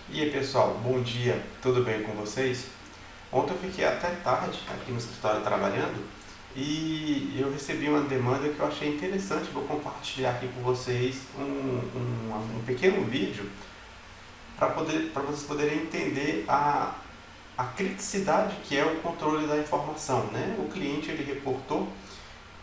E aí pessoal, bom dia, tudo bem com vocês? Ontem eu fiquei até tarde aqui no escritório trabalhando e eu recebi uma demanda que eu achei interessante. Vou compartilhar aqui com vocês um pequeno vídeo para vocês poderem entender a criticidade que é o controle da informação, né? O cliente ele reportou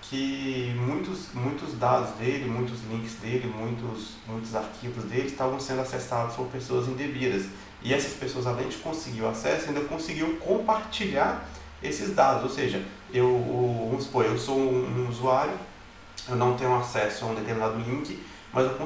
que muitos dados dele, muitos links dele, muitos arquivos dele estavam sendo acessados por pessoas indevidas. E essas pessoas, além de conseguir o acesso, ainda conseguiam compartilhar esses dados. Ou seja, vamos supor, eu sou um usuário, eu não tenho acesso a um determinado link, mas eu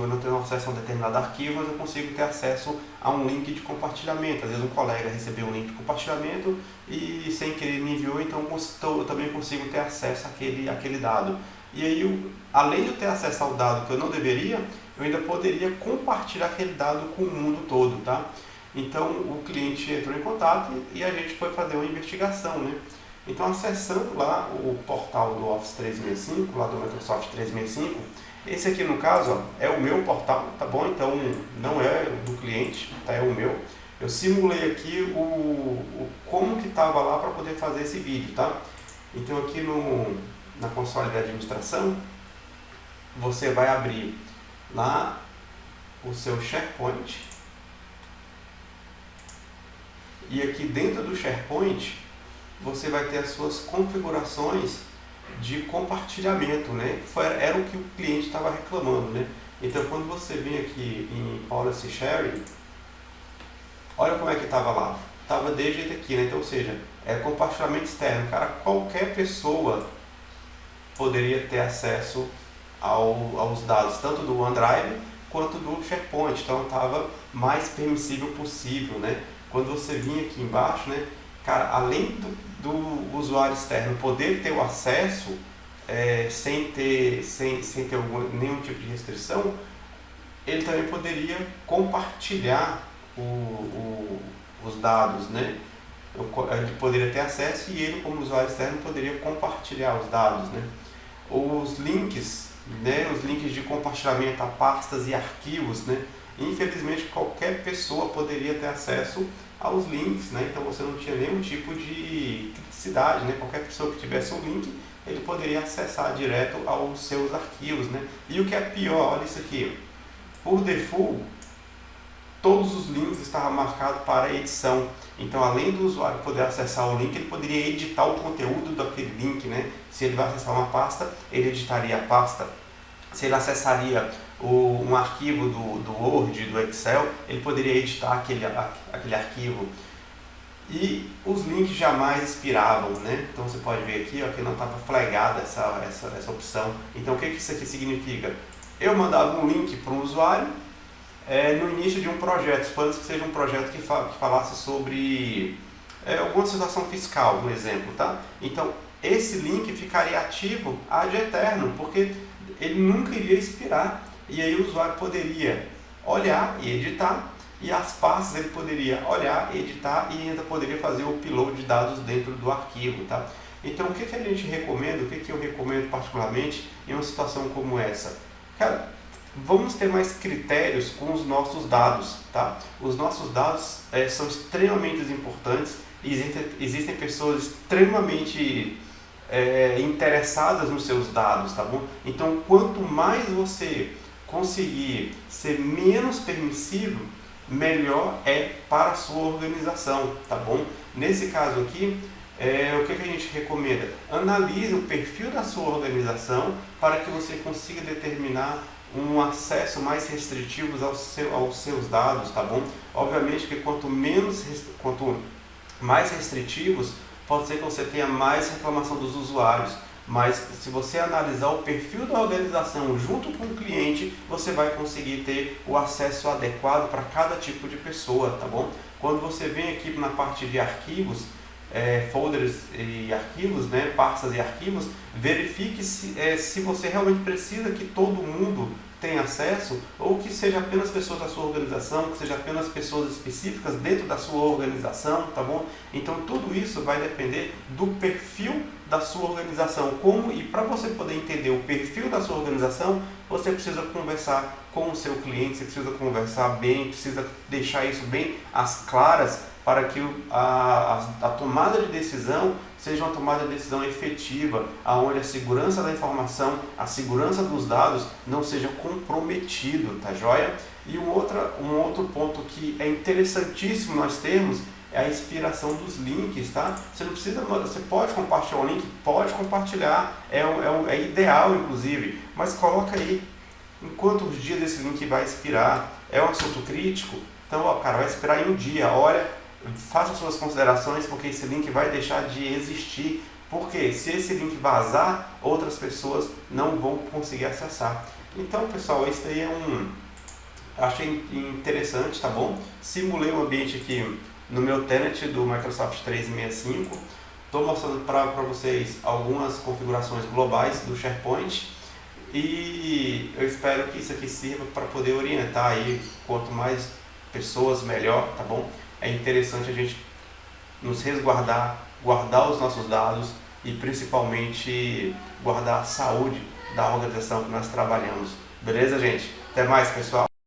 não tenho acesso a um determinado arquivo, mas eu consigo ter acesso a um link de compartilhamento. Às vezes um colega recebeu um link de compartilhamento e sem querer me enviou, então eu também consigo ter acesso àquele dado. E aí, além de eu ter acesso ao dado que eu não deveria, eu ainda poderia compartilhar aquele dado com o mundo todo, tá? Então o cliente entrou em contato e a gente foi fazer uma investigação, né? Então, acessando lá o portal do Office 365, lá do Microsoft 365, esse aqui no caso ó, é o meu portal, tá bom? Então não é do cliente, tá? É o meu. Eu simulei aqui como que estava lá para poder fazer esse vídeo, tá? Então aqui na console da administração, você vai abrir lá o seu SharePoint. E aqui dentro do SharePoint, você vai ter as suas configurações de compartilhamento, né? Era o que o cliente estava reclamando, né? Então, quando você vem aqui em Policy Sharing, olha como é que estava lá. Estava desse jeito aqui, né? Então, ou seja, é compartilhamento externo. Cara, qualquer pessoa poderia ter acesso aos dados, tanto do OneDrive quanto do SharePoint. Então, estava mais permissível possível, né? Quando você vinha aqui embaixo, né? Cara, além do usuário externo poder ter o acesso sem ter nenhum tipo de restrição, ele também poderia compartilhar os dados, né? Ele poderia ter acesso e ele, como usuário externo, poderia compartilhar os dados, né? Os links, né? Os links de compartilhamento a pastas e arquivos, né? Infelizmente, qualquer pessoa poderia ter acesso aos links, né? Então você não tinha nenhum tipo de criticidade, né? Qualquer pessoa que tivesse um link, ele poderia acessar direto aos seus arquivos, né? E o que é pior, olha isso aqui, por default, todos os links estavam marcados para edição. Então, além do usuário poder acessar o link, ele poderia editar o conteúdo daquele link, né? Se ele vai acessar uma pasta, ele editaria a pasta. Se ele acessaria um arquivo do Word, do Excel, ele poderia editar aquele arquivo. E os links jamais expiravam, né? Então você pode ver aqui ó, que não estava flagada essa opção. Então o que isso aqui significa? Eu mandava um link para um usuário no início de um projeto, suponhamos que seja um projeto que falasse sobre alguma situação fiscal, um exemplo, tá? Então esse link ficaria ativo ad eterno, porque ele nunca iria expirar. E aí o usuário poderia olhar e editar, e as pastas ele poderia olhar, editar e ainda poderia fazer o upload de dados dentro do arquivo, tá? Então o que a gente recomenda, o que eu recomendo particularmente em uma situação como essa? Cara, vamos ter mais critérios com os nossos dados, tá? Os nossos dados são extremamente importantes, existem pessoas extremamente interessadas nos seus dados, tá bom? Então quanto mais você conseguir ser menos permissivo, melhor é para a sua organização, tá bom? Nesse caso aqui, o que a gente recomenda? Analise o perfil da sua organização para que você consiga determinar um acesso mais restritivo aos seus dados, tá bom? Obviamente que quanto mais restritivos, pode ser que você tenha mais reclamação dos usuários, mas se você analisar o perfil da organização junto com o cliente, você vai conseguir ter o acesso adequado para cada tipo de pessoa, tá bom? Quando você vem aqui na parte de arquivos, folders e arquivos, né, pastas e arquivos, verifique se você realmente precisa que todo mundo tenha acesso ou que seja apenas pessoas da sua organização, que seja apenas pessoas específicas dentro da sua organização, tá bom? Então tudo isso vai depender do perfil da sua organização. E para você poder entender o perfil da sua organização, você precisa conversar com o seu cliente, você precisa conversar bem, precisa deixar isso bem às claras para que a tomada de decisão seja uma tomada de decisão efetiva, aonde a segurança da informação, a segurança dos dados não seja comprometido, tá joia? E um outro ponto que é interessantíssimo nós termos é a expiração dos links, tá? Você pode compartilhar um link, pode compartilhar, é ideal inclusive, mas coloca aí em quantos dias esse link vai expirar, é um assunto crítico, então cara, vai expirar em um dia, olha, faça suas considerações porque esse link vai deixar de existir, porque se esse link vazar, outras pessoas não vão conseguir acessar. Então pessoal, isso aí achei interessante, tá bom? Simulei um ambiente aqui no meu tenant do Microsoft 365, estou mostrando para vocês algumas configurações globais do SharePoint e eu espero que isso aqui sirva para poder orientar aí, quanto mais pessoas melhor, tá bom? É interessante a gente nos resguardar, guardar os nossos dados e principalmente guardar a saúde da organização que nós trabalhamos. Beleza, gente? Até mais, pessoal!